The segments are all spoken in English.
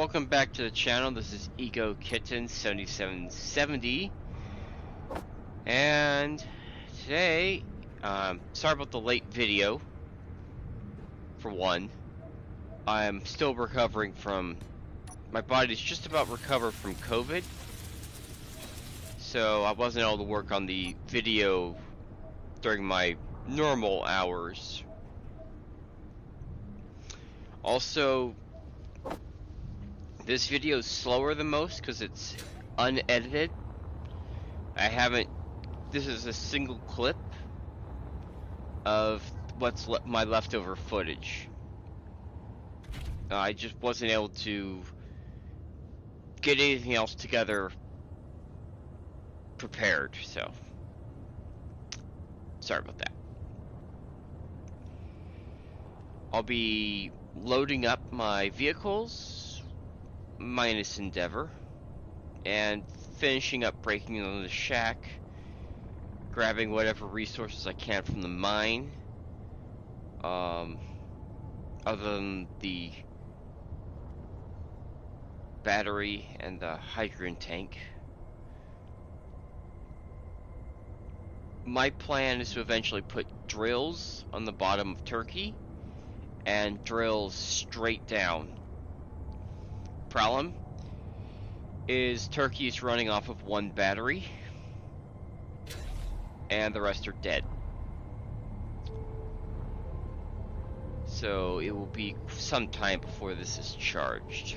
Welcome back to the channel. This is Kitten 7770, and today, sorry about the late video. For one, I'm still recovering from, my body's just about recovered from COVID, so I wasn't able to work on the video during my normal hours. Also, this video is slower than most because it's unedited. This is a single clip of what's my leftover footage. I just wasn't able to get anything else together prepared, so sorry about that. I'll be loading up my vehicles, minus Endeavor, and finishing up breaking into the shack, grabbing whatever resources I can from the mine, other than the battery and the hydrogen tank. My plan is to eventually put drills on the bottom of Turkey and drills straight down. Problem is Turkey is running off of one battery and the rest are dead. So it will be some time before this is charged.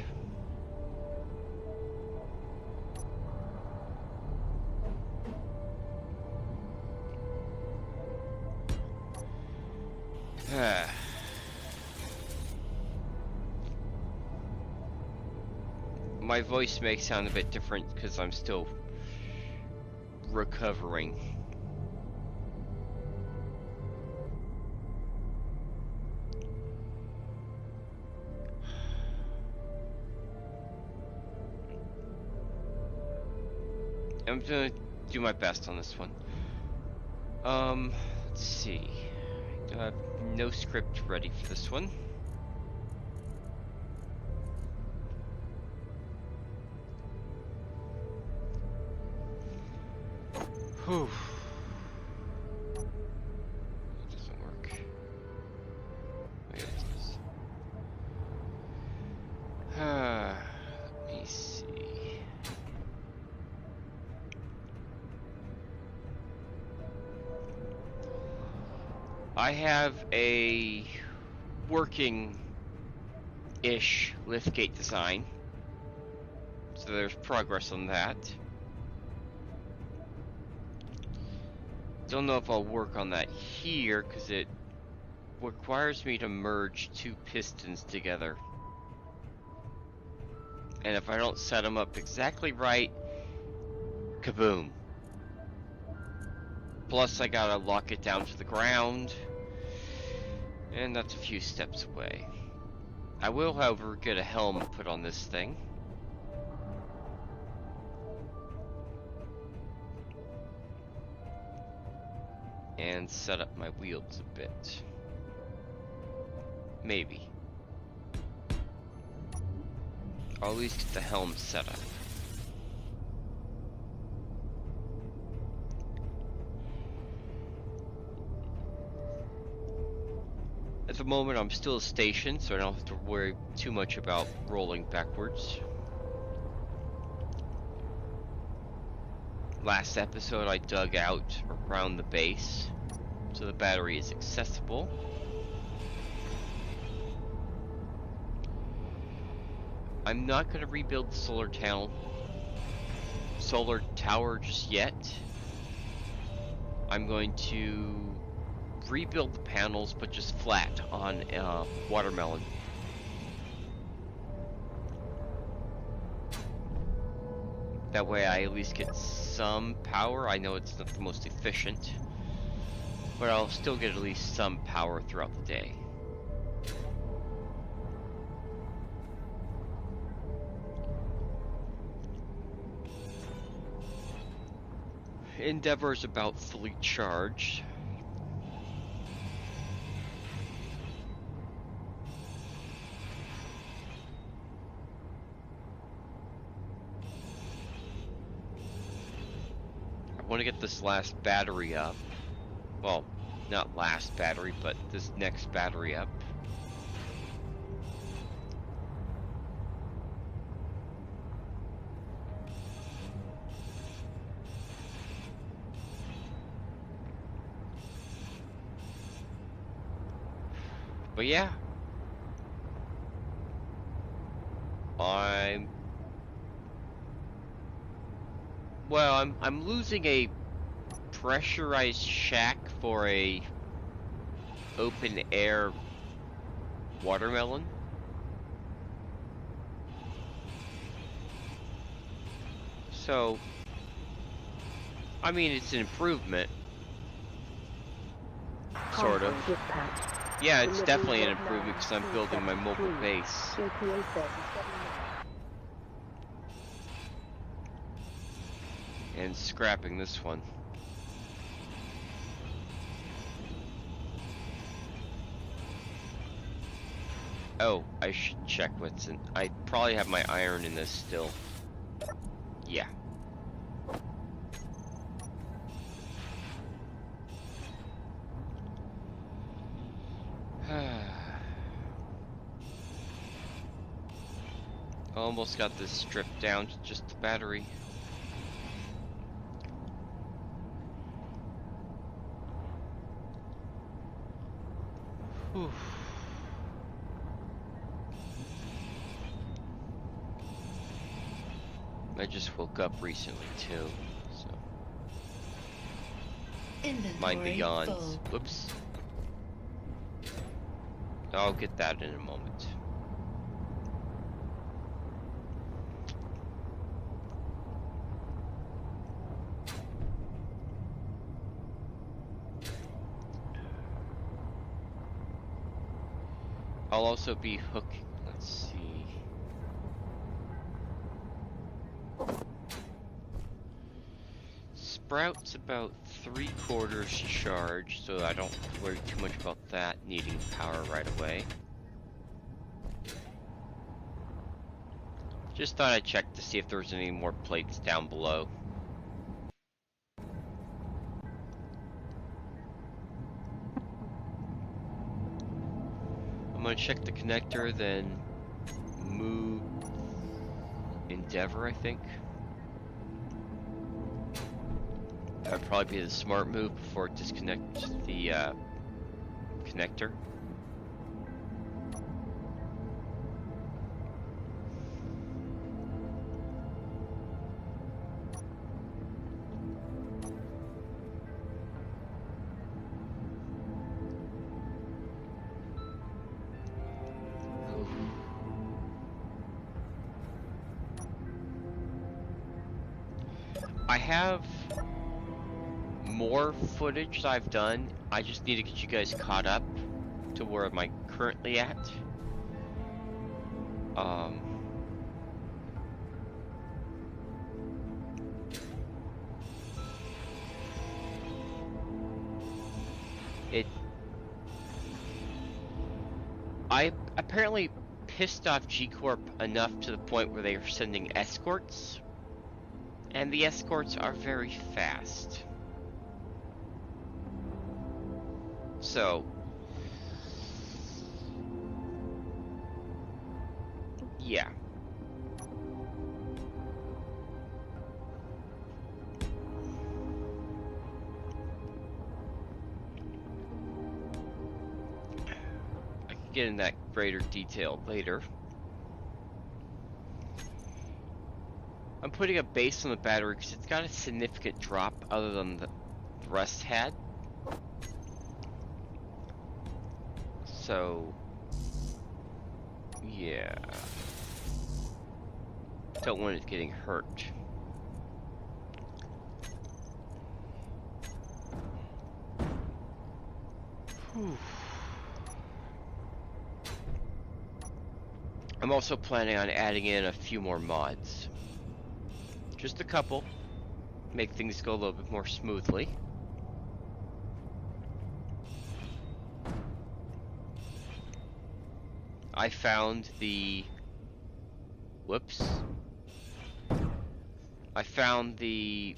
My voice may sound a bit different because I'm still recovering. I'm gonna do my best on this one. Let's see. I have no script ready for this one. Whew. It doesn't work. Wait, what's this? Let me see. I have a working-ish liftgate design, so there's progress on that. Don't know if I'll work on that here because it requires me to merge two pistons together, and if I don't set them up exactly right, kaboom. Plus I gotta lock it down to the ground, and that's a few steps away. I will, however, get a helm put on this thing. And set up my wheels a bit. Maybe. Or at least get the helm set up. At the moment I'm still stationed, so I don't have to worry too much about rolling backwards. Last episode I dug out around the base, so the battery is accessible. I'm not going to rebuild the solar tower just yet. I'm going to rebuild the panels, but just flat on watermelon. That way I at least get some power. I know it's not the most efficient, but I'll still get at least some power throughout the day. Endeavor is about fully charged. want to get this last battery up. Well, not last battery, but this next battery up. But yeah, I'm losing a pressurized shack for a open air watermelon. So, I mean, it's an improvement. Sort of. Yeah, it's definitely an improvement because I'm building my mobile base. And scrapping this one. Oh, I should check what's in. I probably have my iron in this still. Yeah. Almost got this stripped down to just the battery. Whew. I just woke up recently too, so. Mind the yawns. Whoops. I'll get that in a moment. I'll also be hooking. Let's see. Sprout's about 3/4 charged, so I don't worry too much about that needing power right away. Just thought I'd check to see if there was any more plates down below. I'm gonna check the connector, then move Endeavor, I think. That would probably be the smart move before it disconnects the connector. I have more footage I've done. I just need to get you guys caught up to where am I currently at. I apparently pissed off G-Corp enough to the point where they are sending escorts. And the escorts are very fast. So, yeah. I can get in that greater detail later. I'm putting a base on the battery because it's got a significant drop other than the rest had. So, yeah. Don't want it getting hurt. Whew. I'm also planning on adding in a few more mods. Just a couple. Make things go a little bit more smoothly. I found the... Whoops. I found the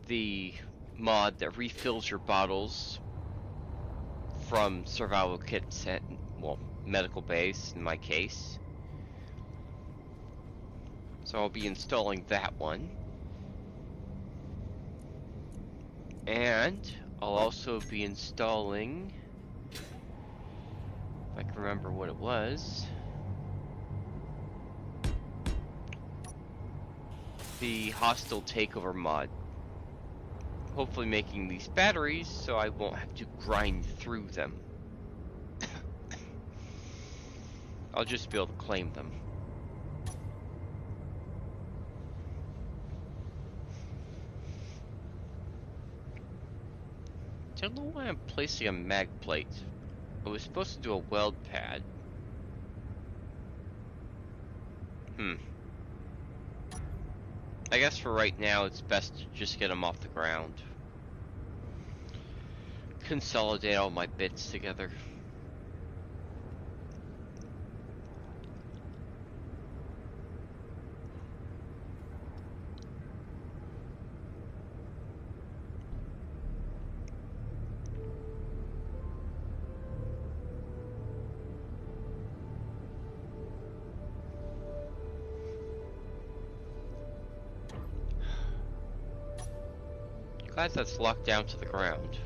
the mod that refills your bottles from survival kit set, well, medical base in my case. So I'll be installing that one. And I'll also be installing, if I can remember what it was, the hostile takeover mod. Hopefully making these batteries so I won't have to grind through them. I'll just be able to claim them. Don't know why I'm placing a mag plate. I was supposed to do a weld pad. I guess for right now it's best to just get them off the ground. Consolidate all my bits together. Glad that's locked down to the ground.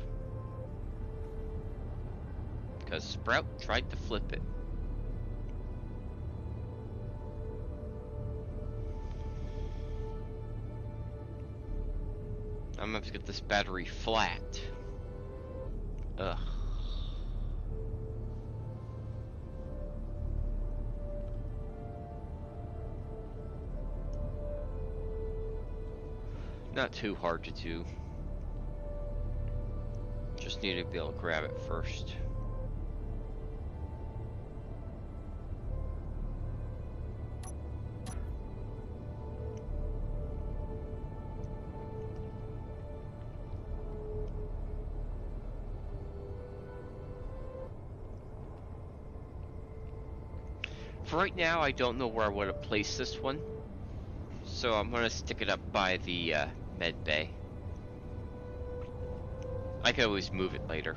Because Sprout tried to flip it. I'm gonna have to get this battery flat. Ugh. Not too hard to do. Just need to be able to grab it first. For right now, I don't know where I want to place this one, so I'm going to stick it up by the med bay. I can always move it later.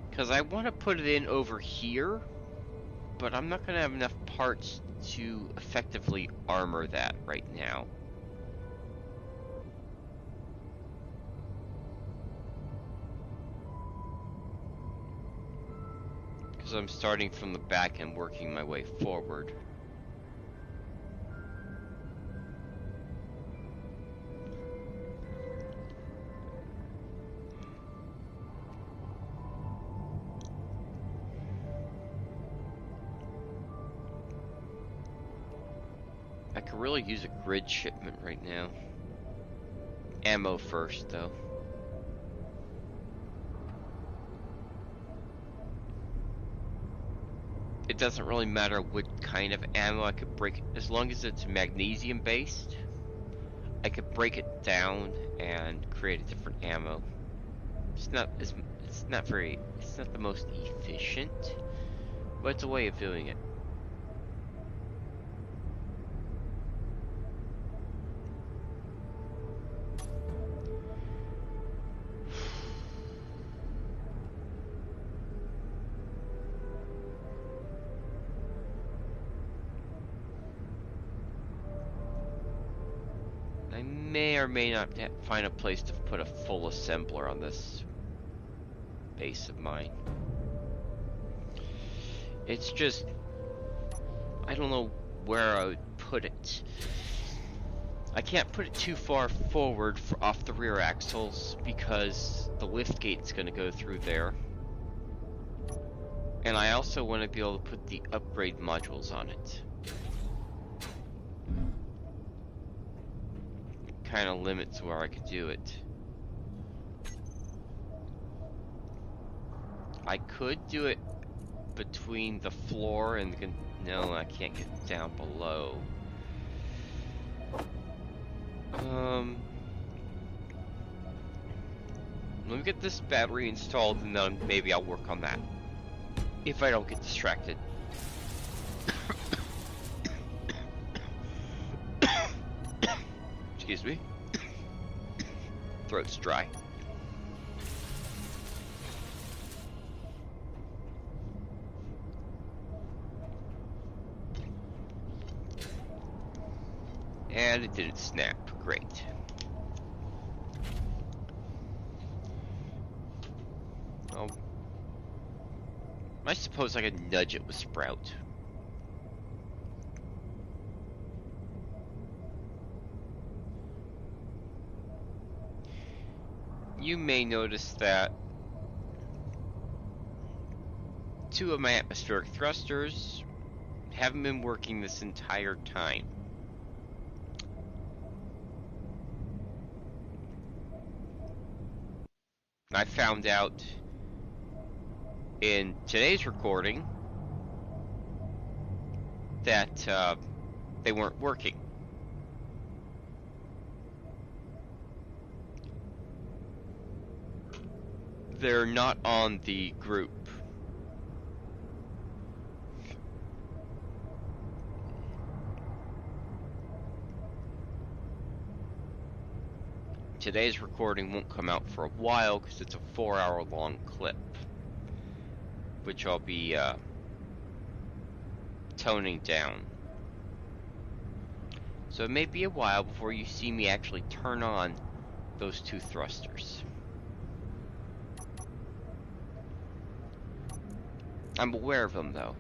Because I want to put it in over here, but I'm not going to have enough parts to effectively armor that right now. Because I'm starting from the back and working my way forward. I could really use a grid shipment right now. Ammo first, though. It doesn't really matter what kind of ammo. I could break it, as long as it's magnesium based, I could break it down and create a different ammo. It's not the most efficient, but it's a way of doing it. I may or may not find a place to put a full assembler on this base of mine. It's just, I don't know where I would put it. I can't put it too far forward off the rear axles because the lift gate's going to go through there. And I also want to be able to put the upgrade modules on it. Kind of limits where I could do it. I could do it between the floor and the... No, I can't get down below. Let me get this battery installed and then maybe I'll work on that. If I don't get distracted. me. Throat's dry. And it didn't snap. Great. Oh. I suppose I could nudge it with Sprout. You may notice that 2 of my atmospheric thrusters haven't been working this entire time. I found out in today's recording that they weren't working. They're not on the group. Today's recording won't come out for a while because it's a 4-hour long clip, which I'll be toning down. So it may be a while before you see me actually turn on those 2 thrusters. I'm aware of them though.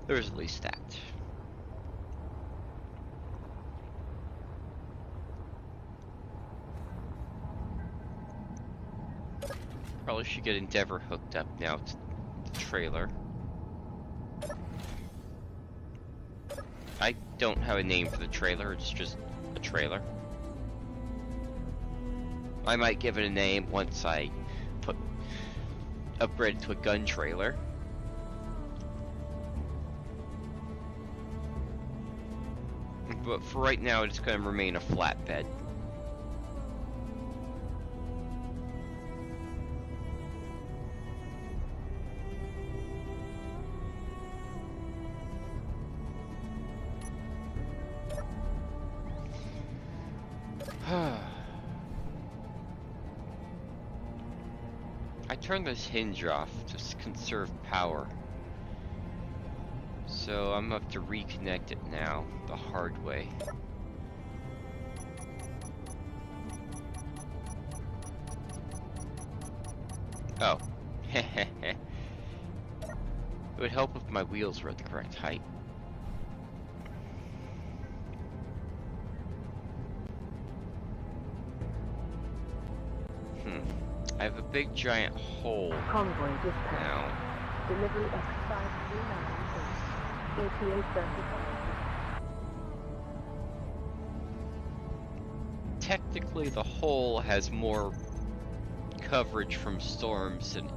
There's at least that. Probably should get Endeavor hooked up now to the trailer. I don't have a name for the trailer, it's just a trailer. I might give it a name once I upgrade it to a gun trailer. But for right now, it's going to remain a flatbed. I turned this hinge off to conserve power. So I'm gonna have to reconnect it now, the hard way. Oh. It would help if my wheels were at the correct height. I have a big giant hole Convoy dispatch. now. Delivery X539. ep25. Technically, the hole has more coverage from storms than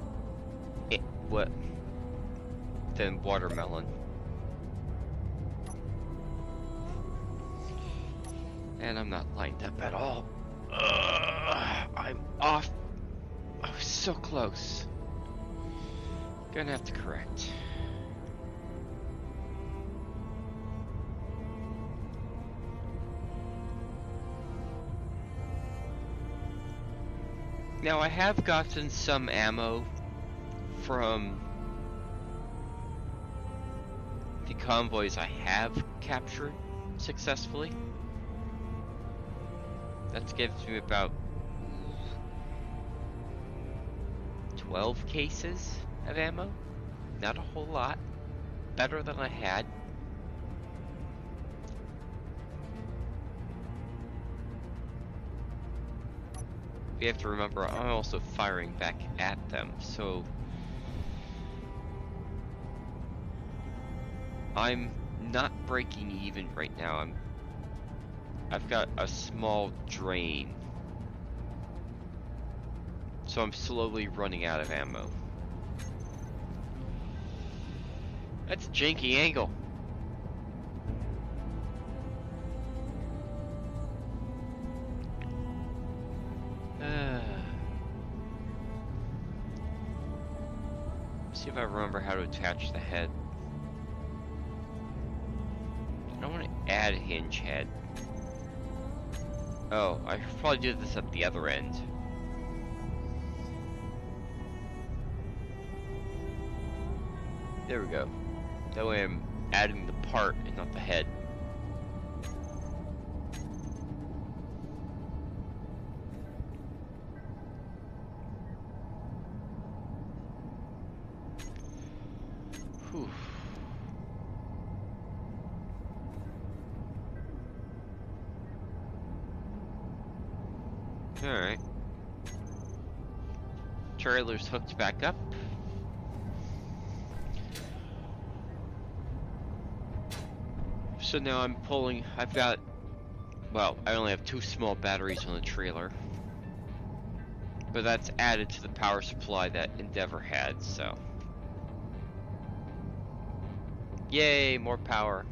Watermelon. And I'm not lined up at all. I'm off. I was so close. Gonna have to correct. Now I have gotten some ammo from the convoys I have captured successfully. That gives me about 12 cases of ammo. Not a whole lot. Better than I had. You have to remember, I'm also firing back at them, so I'm not breaking even right now. I've got a small drain, so I'm slowly running out of ammo. That's a janky angle. attach the head. I don't want to add a hinge head. Oh, I should probably do this at the other end. There we go. That way I'm adding the part and not the head. Whew. Alright. Trailer's hooked back up. So now I'm pulling, I've got, well, I only have 2 small batteries on the trailer. But that's added to the power supply that Endeavor had, so. Yay, more power.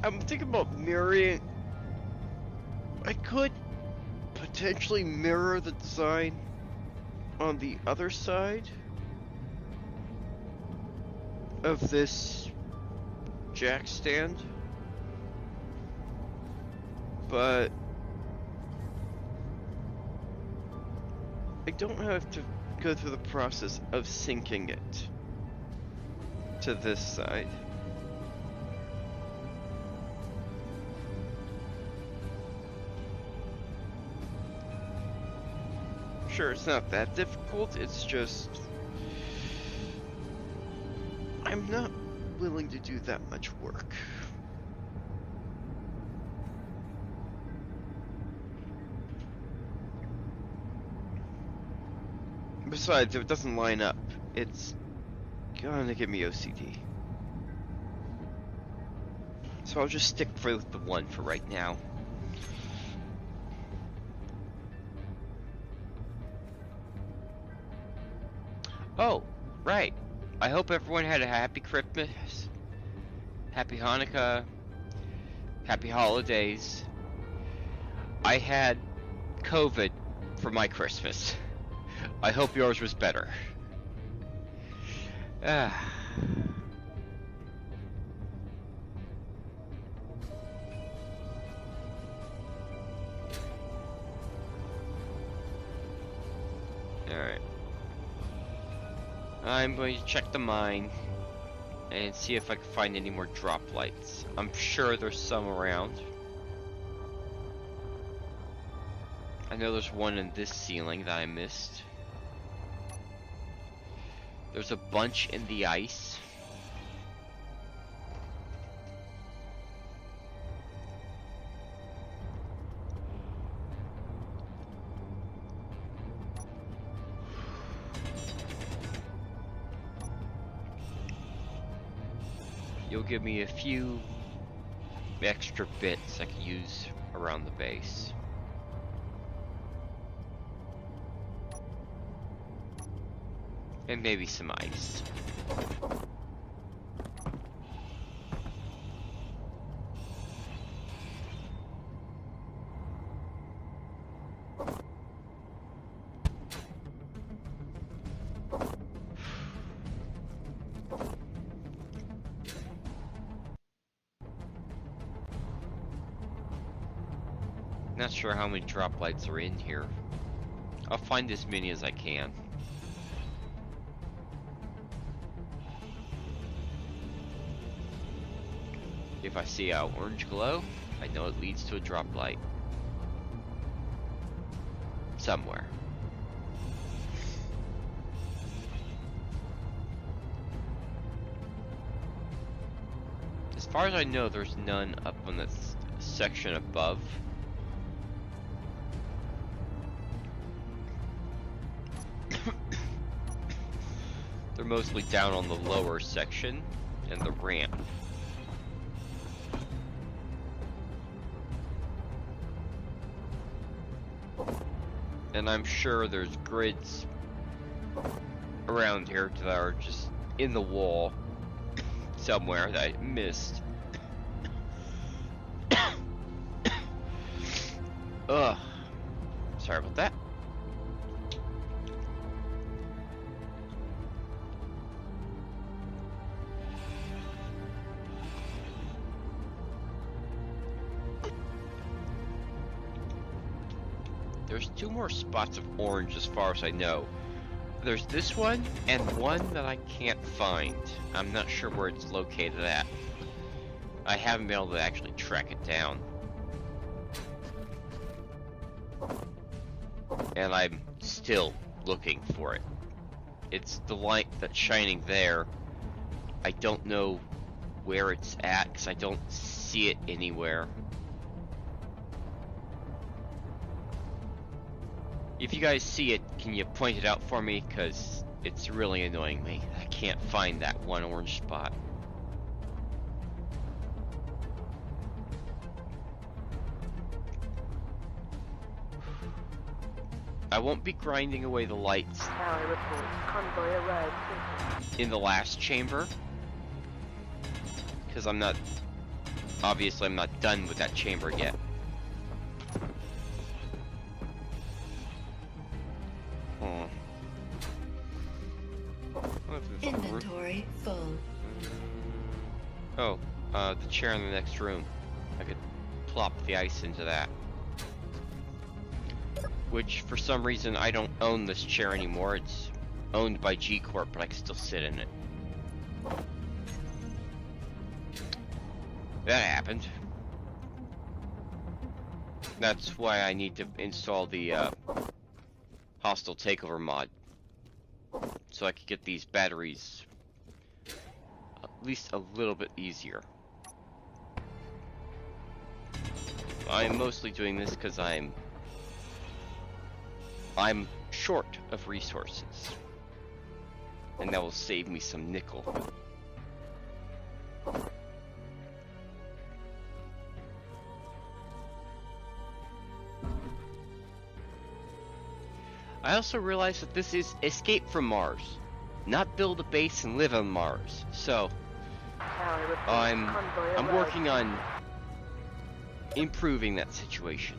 I'm thinking about mirroring. I could potentially mirror the design on the other side of this jack stand, but I don't have to go through the process of syncing it to this side. Sure, it's not that difficult, it's just I'm not willing to do that much work. Besides, if it doesn't line up, it's gonna give me OCD. So I'll just stick with the one for right now. Oh, right. I hope everyone had a happy Christmas, happy Hanukkah, happy holidays. I had COVID for my Christmas. I hope yours was better. Alright. I'm going to check the mine and see if I can find any more drop lights. I'm sure there's some around. I know there's one in this ceiling that I missed. There's a bunch in the ice. You'll give me a few extra bits I can use around the base. And maybe some ice. Not sure how many drop lights are in here. I'll find as many as I can. If I see an orange glow, I know it leads to a drop light. Somewhere. As far as I know, there's none up on this section above. They're mostly down on the lower section and the ramp. And I'm sure there's grids around here that are just in the wall, somewhere that I missed. Ugh. Sorry about that. There's 2 more spots of orange as far as I know. There's this one and one that I can't find. I'm not sure where it's located at. I haven't been able to actually track it down. And I'm still looking for it. It's the light that's shining there. I don't know where it's at because I don't see it anywhere. If you guys see it, can you point it out for me? Because it's really annoying me. I can't find that one orange spot. I won't be grinding away the lights in the last chamber. Because obviously I'm not done with that chamber yet. Inventory full. Oh, the chair in the next room. I could plop the ice into that. Which, for some reason, I don't own this chair anymore. It's owned by G Corp, but I can still sit in it. That happened. That's why I need to install the hostile takeover mod. So I could get these batteries at least a little bit easier. I'm mostly doing this because I'm short of resources. And that will save me some nickel. I also realized that this is Escape from Mars, not build a base and live on Mars. So I'm working on improving that situation.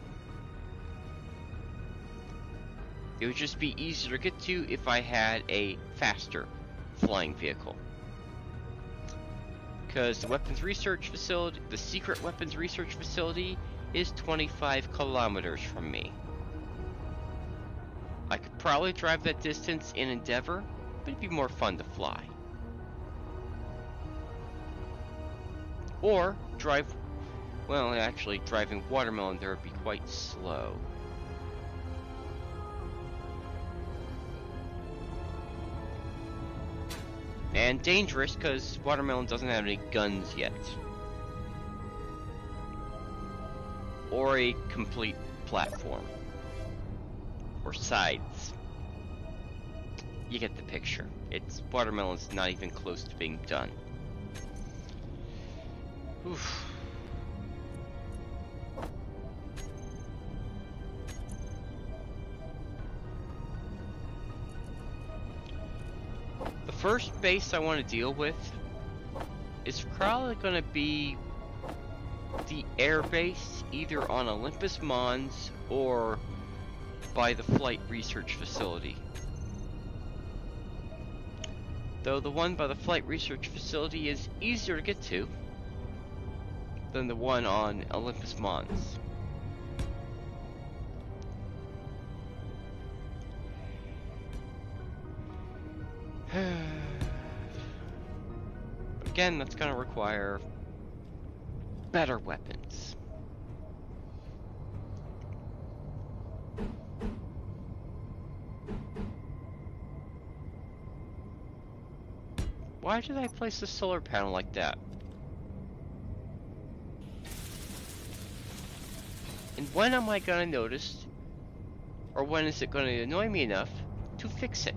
It would just be easier to get to if I had a faster flying vehicle. Because the weapons research facility, the secret weapons research facility, is 25 kilometers from me. I could probably drive that distance in Endeavor, but it'd be more fun to fly. Or drive, well, actually driving Watermelon there would be quite slow. And dangerous, because Watermelon doesn't have any guns yet. Or a complete platform. Or sides. You get the picture. Watermelon's not even close to being done. Oof. The first base I want to deal with is probably going to be the air base, either on Olympus Mons or by the flight research facility. Though the one by the flight research facility is easier to get to than the one on Olympus Mons. Again, that's going to require better weapons. Why did I place the solar panel like that? And when am I gonna notice, or when is it gonna annoy me enough to fix it?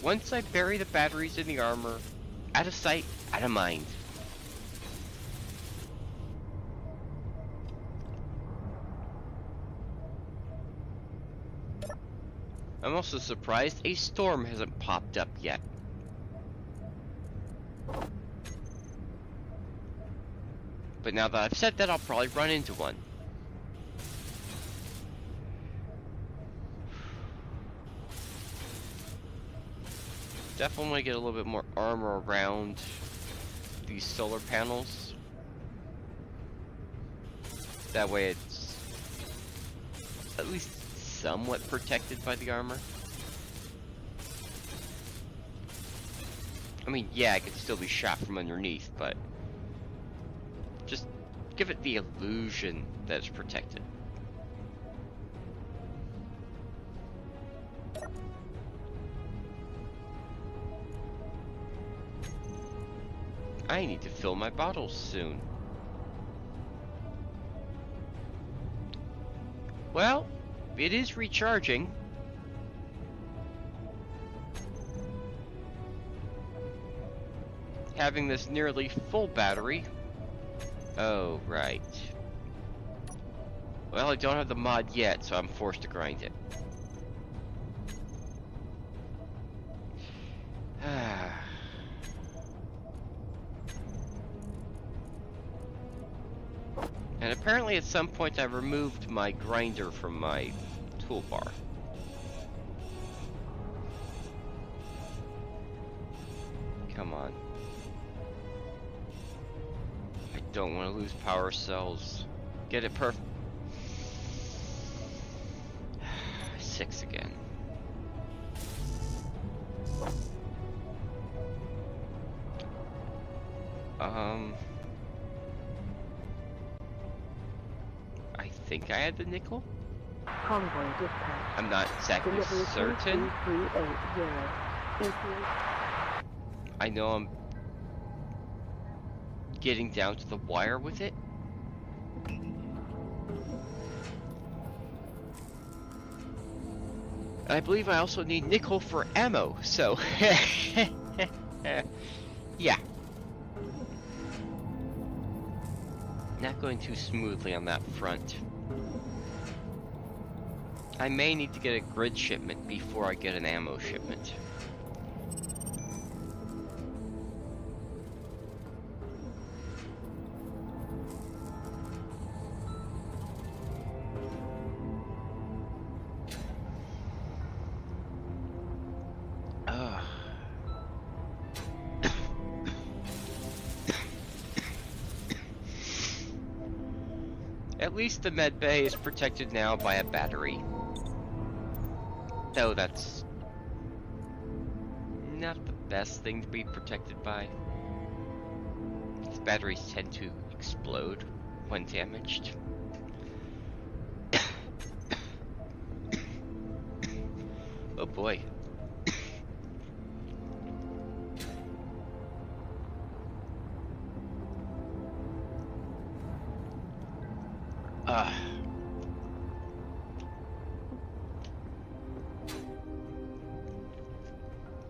Once I bury the batteries in the armor, out of sight, out of mind. I'm also surprised a storm hasn't popped up yet. But now that I've said that, I'll probably run into one. Definitely want to get a little bit more armor around these solar panels. That way it's at least somewhat protected by the armor. I mean, yeah, it could still be shot from underneath, but just give it the illusion that it's protected. I need to fill my bottles soon. Well, it is recharging. Having this nearly full battery. Oh, right. Well, I don't have the mod yet, so I'm forced to grind it. And apparently at some point I removed my grinder from my toolbar. Come on. I don't want to lose power cells. Get it perfect. 6 again. I think I had the nickel? Convoy dispatch. I'm not exactly Delivery certain. 2380. I know I'm getting down to the wire with it. I believe I also need nickel for ammo, so yeah. Not going too smoothly on that front. I may need to get a grid shipment before I get an ammo shipment. At least the med bay is protected now by a battery. Though that's not the best thing to be protected by. These batteries tend to explode when damaged. Oh boy.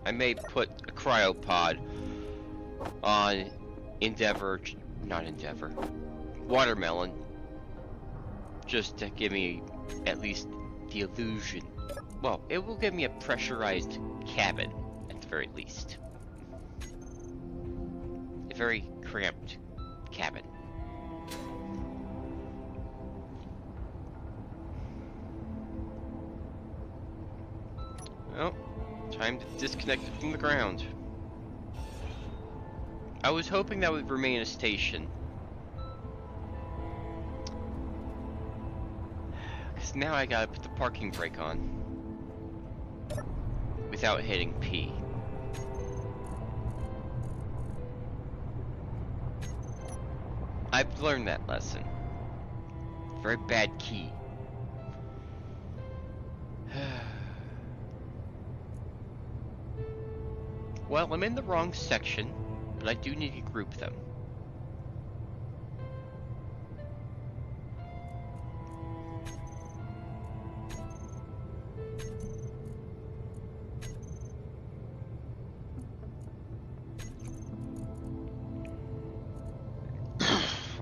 I may put a cryopod on Watermelon, just to give me at least the illusion. Well, it will give me a pressurized cabin, at the very least. A very cramped cabin. Well, time to disconnect it from the ground. I was hoping that would remain a station. Because now I gotta put the parking brake on. Without hitting P. I've learned that lesson. Very bad key. Well, I'm in the wrong section, but I do need to group them.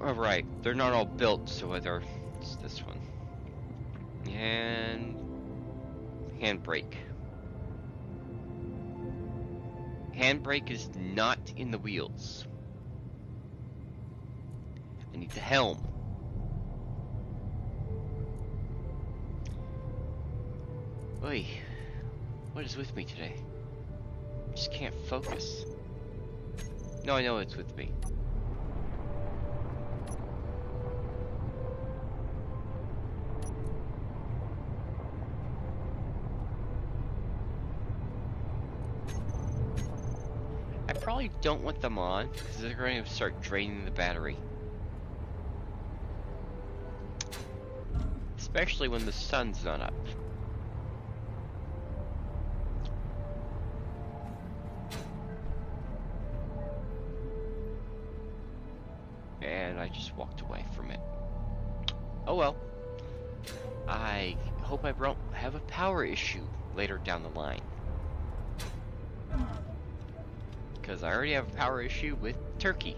Alright, they're not all built, so it's this one. And Handbrake. Handbrake is not in the wheels. I need the helm. Oy, what is with me today? Just can't focus. No, I know it's with me. I probably don't want them on because they're going to start draining the battery. Especially when the sun's not up. And I just walked away from it. Oh well. I hope I don't have a power issue later down the line. Because I already have a power issue with Turkey.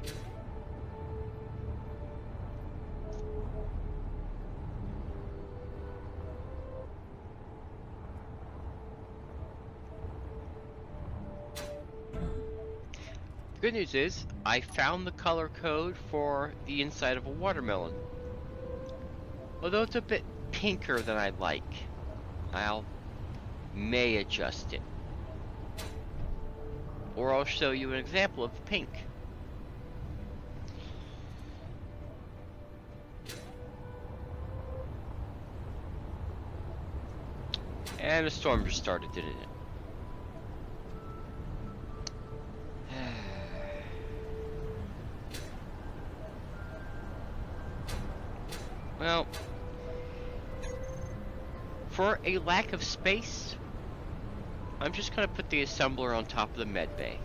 The good news is, I found the color code for the inside of a watermelon. Although it's a bit pinker than I like, may adjust it. Or I'll show you an example of the pink. And a storm just started, didn't it? Well, for a lack of space, I'm just going to put the assembler on top of the med bay.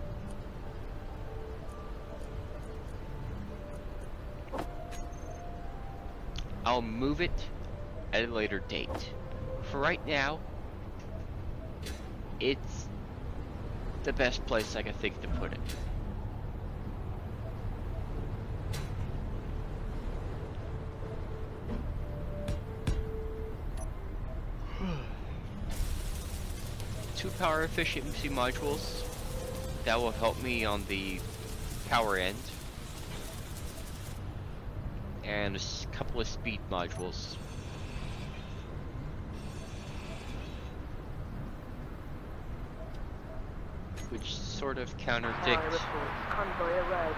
I'll move it at a later date. For right now, it's the best place I can think to put it. Two power efficiency modules that will help me on the power end, and a couple of speed modules. Which sort of contradict Convoy arrived.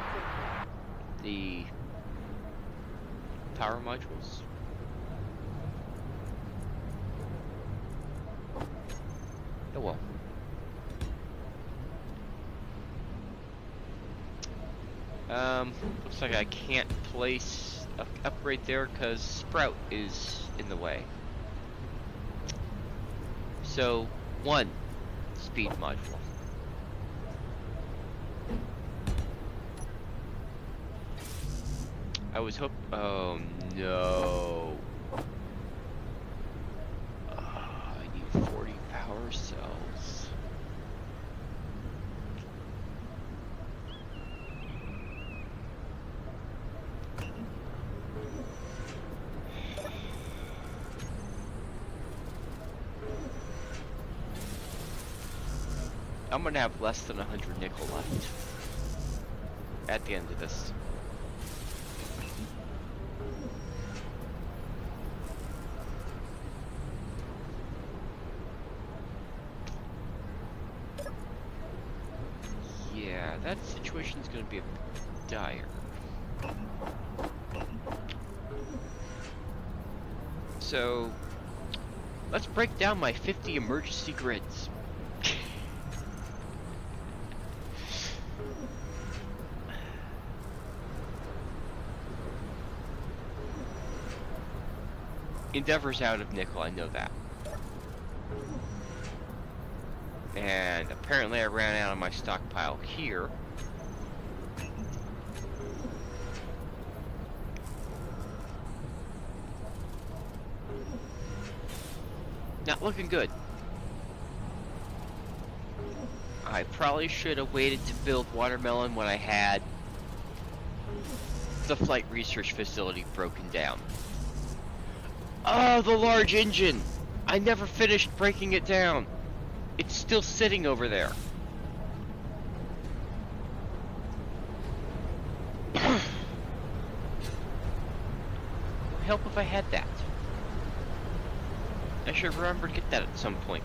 the power modules. Oh well. Looks like I can't place an upgrade there because Sprout is in the way. So, one speed module. I was oh no. I need 40 power cells. I'm gonna have less than 100 nickel left at the end of this. Yeah, that situation's gonna be a bit dire. So, let's break down my 50 emergency grids. Endeavor's out of nickel, I know that. And apparently I ran out of my stockpile here. Not looking good. I probably should have waited to build Watermelon when I had the flight research facility broken down. Oh, the large engine! I never finished breaking it down. It's still sitting over there. It would help if I had that. I should remember to get that at some point.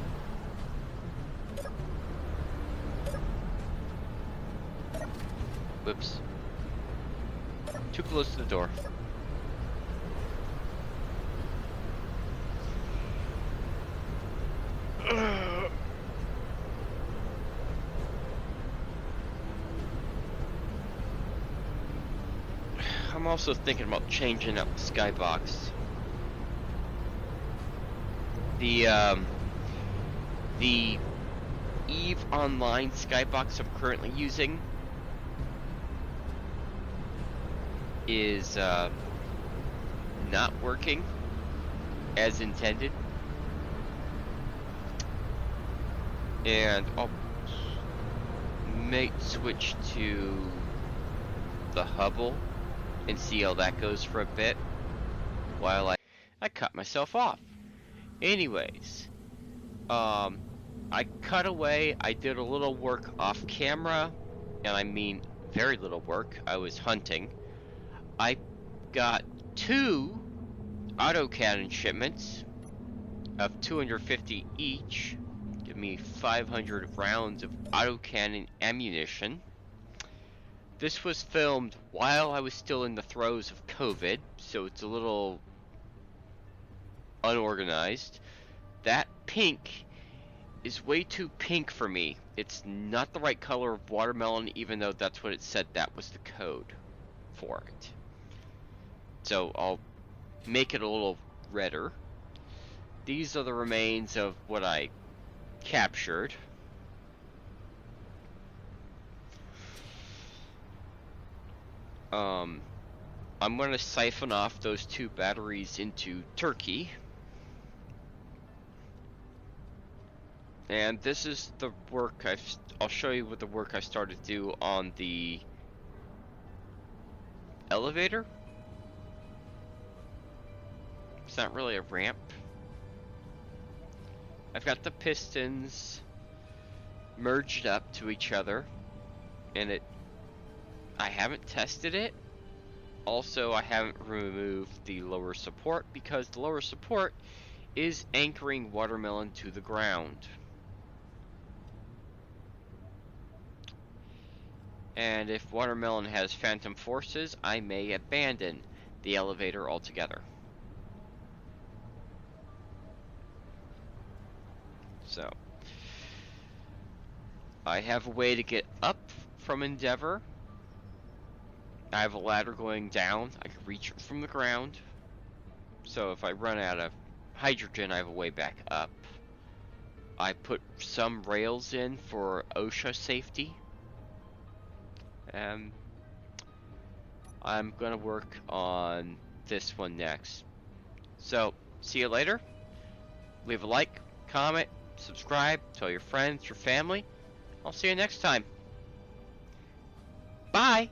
Whoops. Too close to the door. I'm also thinking about changing up the skybox. The EVE Online skybox I'm currently using is not working as intended, and I'll might switch to the Hubble and see how that goes for a bit while I cut myself off. Anyways, I cut away. I did a little work off camera, and I mean very little work. I was hunting. I got 2 autocannon shipments of 250 each. Give me 500 rounds of autocannon ammunition. This was filmed while I was still in the throes of COVID, so it's a little unorganized. That pink is way too pink for me. It's not the right color of watermelon, even though that's what it said that was the code for it. So I'll make it a little redder. These are the remains of what I captured. I'm going to siphon off those 2 batteries into turkey. And this is the work I'll show you what the work I started to do on the elevator. It's not really a ramp. I've got the pistons merged up to each other, and I haven't tested it. Also, I haven't removed the lower support because the lower support is anchoring watermelon to the ground. And if watermelon has phantom forces, I may abandon the elevator altogether. So, I have a way to get up from Endeavor. I have a ladder going down. I can reach it from the ground. So if I run out of hydrogen, I have a way back up. I put some rails in for OSHA safety. I'm gonna work on this one next. So, see you later. Leave a like, comment, subscribe, tell your friends, your family. I'll see you next time. Bye!